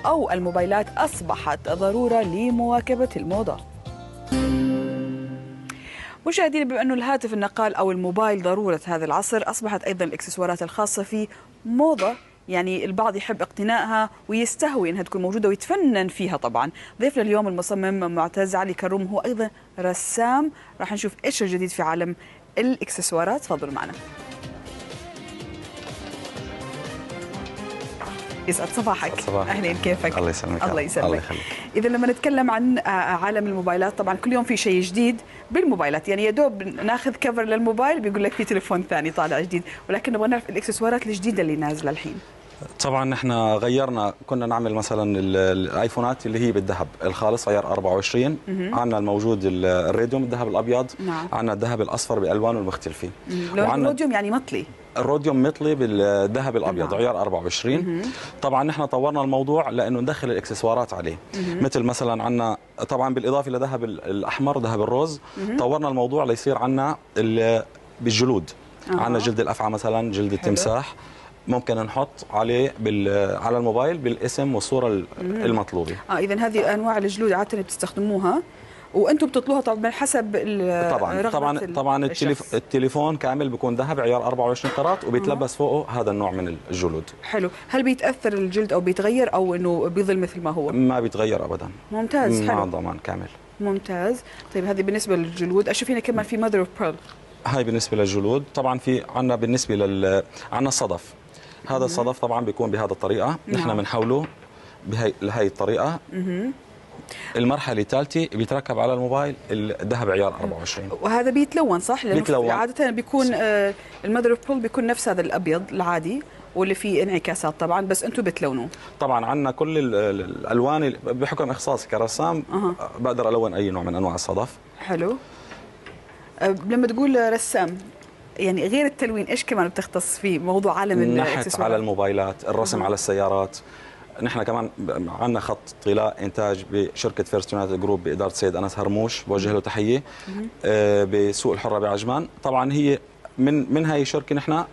أو الموبايلات أصبحت ضرورة لمواكبة الموضة. مشاهدينا، بما أنه الهاتف النقال أو الموبايل ضرورة هذا العصر، أصبحت أيضا الإكسسوارات الخاصة في موضة. يعني البعض يحب اقتنائها ويستهوي أنها تكون موجودة ويتفنن فيها. طبعا ضيفنا اليوم المصمم معتز علي كروم، هو أيضا رسام. راح نشوف إيش الجديد في عالم الإكسسوارات. تفضلوا معنا. يسعد صباحك. اهلين، كيفك؟ الله يسلمك. الله يسلمك. الله يخليك. اذا لما نتكلم عن عالم الموبايلات، طبعا كل يوم في شيء جديد بالموبايلات. يعني يا دوب ناخذ كفر للموبايل بيقول لك في تليفون ثاني طالع جديد، ولكن نبغى نعرف الاكسسوارات الجديده اللي نازله الحين. طبعا احنا غيرنا، كنا نعمل مثلا الايفونات اللي هي بالذهب الخالص عيار 24. عندنا الموجود الراديوم الذهب الابيض. نعم. عندنا الذهب الاصفر بالوانه المختلفه. الروديوم يعني مطلي. الروديوم مطلي بالذهب الابيض. نعم. عيار 24. طبعا نحن طورنا الموضوع لانه ندخل الاكسسوارات عليه. مثل مثلا عندنا طبعا بالاضافه لذهب الاحمر وذهب الروز. طورنا الموضوع ليصير عندنا بالجلود. عندنا جلد الافعى مثلا، جلد التمساح، ممكن نحط عليه على الموبايل بالاسم والصوره المطلوبه. اذا هذه انواع الجلود عاده بتستخدموها وانتم بتطلوها طبعا حسب طبعا التليفون كامل بيكون ذهب عيار 24 قراط وبيتلبس فوقه هذا النوع من الجلود. حلو. هل بيتاثر الجلد او بيتغير او انه بيظل مثل ما هو؟ ما بيتغير ابدا. ممتاز. حلو. مع ضمان كامل. ممتاز. طيب هذه بالنسبه للجلود. اشوف هنا كمان في ماذر اوف بيرل. هاي بالنسبه للجلود. طبعا في عندنا بالنسبه عندنا الصدف. هذا الصدف طبعا بيكون بهذه الطريقه. نحن بنحوله بهي الطريقه. المرحله الثالثه بيتركب على الموبايل الذهب عيار 24. وهذا بيتلون صح؟ بيتلون. عاده بيكون المذر اوف بيرل بيكون نفس هذا الابيض العادي واللي فيه انعكاسات طبعا، بس انتم بتلونوه. طبعا عندنا كل الالوان بحكم اختصاصي كرسام. بقدر الون اي نوع من انواع الصدف. حلو. لما تقول رسام، يعني غير التلوين ايش كمان بتختص فيه؟ موضوع عالم الاكسسوارات. نحت على الموبايلات، الرسم على السيارات. نحن كمان عندنا خط طلاء انتاج بشركه فيرست يونايتد جروب باداره السيد انس هرموش، بوجه له تحيه، بسوق الحره بعجمان. طبعا هي من هاي الشركه نحن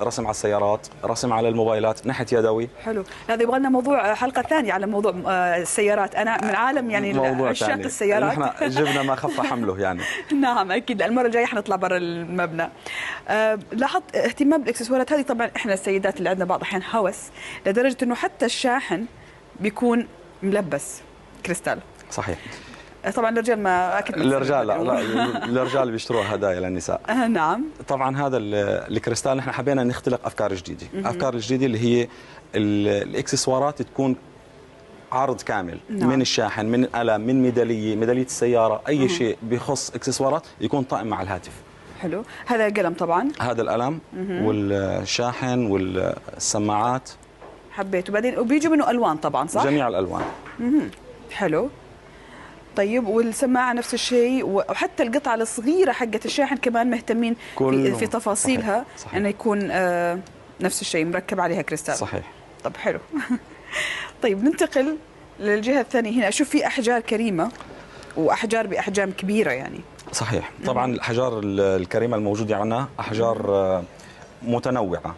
رسم على السيارات، رسم على الموبايلات، نحت يدوي. حلو. هذا يبغى لنا موضوع حلقه ثانيه على موضوع السيارات. انا من عالم يعني عشاق السيارات. نحن جبنا ما خف حمله يعني. نعم اكيد. المره الجايه حنطلع برا المبنى. لاحظت اهتمام بالاكسسوارات هذه. طبعا احنا السيدات اللي عندنا بعض الاحيان هوس لدرجه انه حتى الشاحن بيكون ملبس كريستال. صحيح. طبعا الرجال ما اكيد. الرجال لا الرجال بيشتروها هدايا للنساء. نعم. طبعا هذا الكريستال نحن حبينا نختلق افكار جديده. افكار جديده اللي هي الاكسسوارات تكون عرض كامل. نعم. من الشاحن، من قلم، من ميداليه السياره، اي شيء بيخص اكسسوارات يكون طائم مع الهاتف. حلو. هذا القلم طبعا. هذا القلم والشاحن والسماعات. حبيت. وبعدين وبيجوا منه الوان طبعا صح؟ جميع الالوان. حلو. طيب والسماعه نفس الشيء، وحتى القطعه الصغيره حقت الشاحن كمان مهتمين في تفاصيلها. صحيح. انه يكون نفس الشيء مركب عليها كريستال. صحيح. طب حلو. طيب ننتقل للجهه الثانيه. هنا اشوف في احجار كريمه واحجار باحجام كبيره يعني. صحيح. طبعا الاحجار الكريمه الموجوده عندنا احجار متنوعه.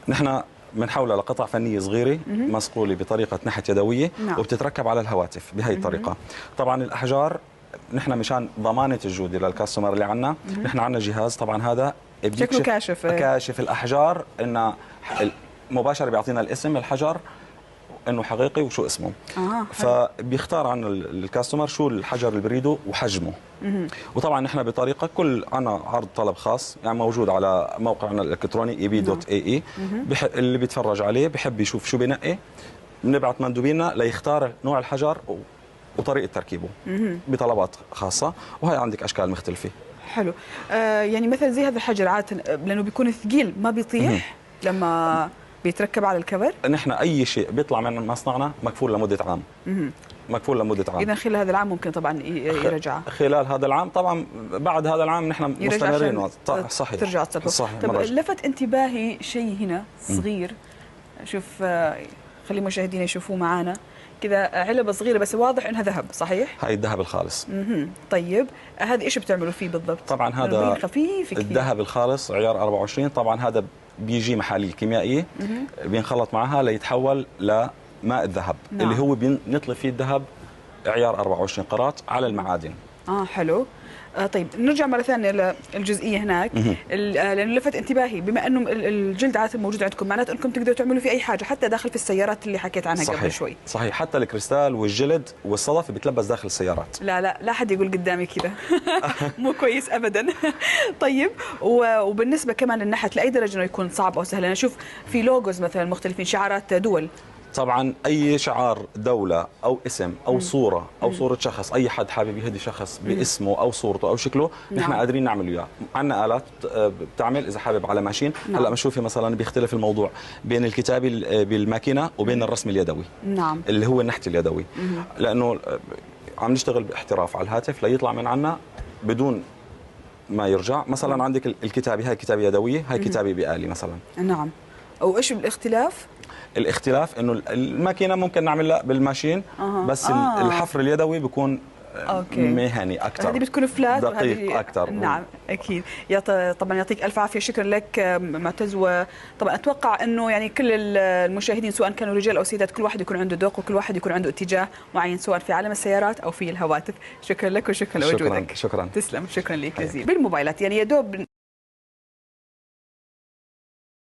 نحن بنحولها لقطع فنيه صغيره مصقوله بطريقه نحت يدويه. نعم. وبتتركب على الهواتف بهي الطريقه. طبعا الاحجار نحن مشان ضمانه الجوده للكاستمر اللي عندنا، نحن عندنا جهاز طبعا هذا شكله كاشف الاحجار، انه مباشره بيعطينا الاسم الحجر انه حقيقي وشو اسمه. فبيختار عن الكاستمر شو الحجر اللي بريده وحجمه. وطبعا نحن بطريقه كل عنا عرض طلب خاص يعني موجود على موقعنا الالكتروني eb.ae. اللي بيتفرج عليه بحب يشوف شو بنقي، بنبعث مندوبينا ليختار نوع الحجر وطريقه تركيبه بطلبات خاصه، وهي عندك اشكال مختلفه. حلو. يعني مثلا زي هذا الحجر عاده لانه بيكون ثقيل ما بيطيح لما بيتركب على الكفر. نحن اي شيء بيطلع من مصنعنا مكفول لمده عام. مكفول لمده عام. اذا خلال هذا العام ممكن طبعا يرجع. خلال هذا العام طبعا. بعد هذا العام نحن مستمرين. صحيح. ترجع تصلحه. صحيح. طب لفت انتباهي شيء هنا صغير. شوف خلي المشاهدين يشوفوه معانا كذا. علبه صغيره بس واضح انها ذهب صحيح؟ هاي الذهب الخالص. طيب هذا ايش بتعملوا فيه بالضبط؟ طبعا هذا خفيف كثير. الذهب الخالص عيار 24. طبعا هذا بيجي محاليل كيميائيه بينخلط معها ليتحول ماء الذهب. نعم. اللي هو بنطلي فيه الذهب عيار 24 قراط على المعادن. حلو. طيب نرجع مرة ثانية للجزئية هناك، لأنه لفت انتباهي بما أنه الجلد عادة موجود عندكم، معناته أنكم تقدروا تعملوا فيه أي حاجة حتى داخل في السيارات اللي حكيت عنها قبل شوي. صحيح، حتى الكريستال والجلد والصدف بتلبس داخل السيارات. لا حد يقول قدامي كذا مو كويس أبدا. طيب وبالنسبة كمان للنحت لأي درجة إنه يكون صعب أو سهل؟ أنا أشوف في لوجوز مثلا مختلفين، شعارات دول. طبعا اي شعار دوله او اسم او صوره او صوره شخص، اي حد حابب يهدي شخص باسمه او صورته او شكله، نحن قادرين نعمل اياه. عندنا الات بتعمل اذا حابب على ماشين. هلا بنشوفي مثلا بيختلف الموضوع بين الكتابه بالماكينه وبين الرسم اليدوي. نعم. اللي هو النحت اليدوي. لانه عم نشتغل باحتراف على الهاتف ليطلع من عنا بدون ما يرجع. مثلا عندك الكتابه، هاي كتابه يدويه، هاي كتابه بآلي مثلا. نعم. او ايش الاختلاف؟ الاختلاف انه الماكينه ممكن نعملها بالماشين، بس الحفر اليدوي بيكون مهني اكثر، هذه بتكون فلات دقيق اكثر. نعم اكيد. طبعا يعطيك الف عافيه، شكرا لك معتز. وطبعا اتوقع انه يعني كل المشاهدين سواء كانوا رجال او سيدات كل واحد يكون عنده ذوق وكل واحد يكون عنده اتجاه معين سواء في عالم السيارات او في الهواتف. شكرا لك وشكرا لوجودك. شكرا. تسلم، شكرا لك جزيلا. بالموبايلات يعني يا دوب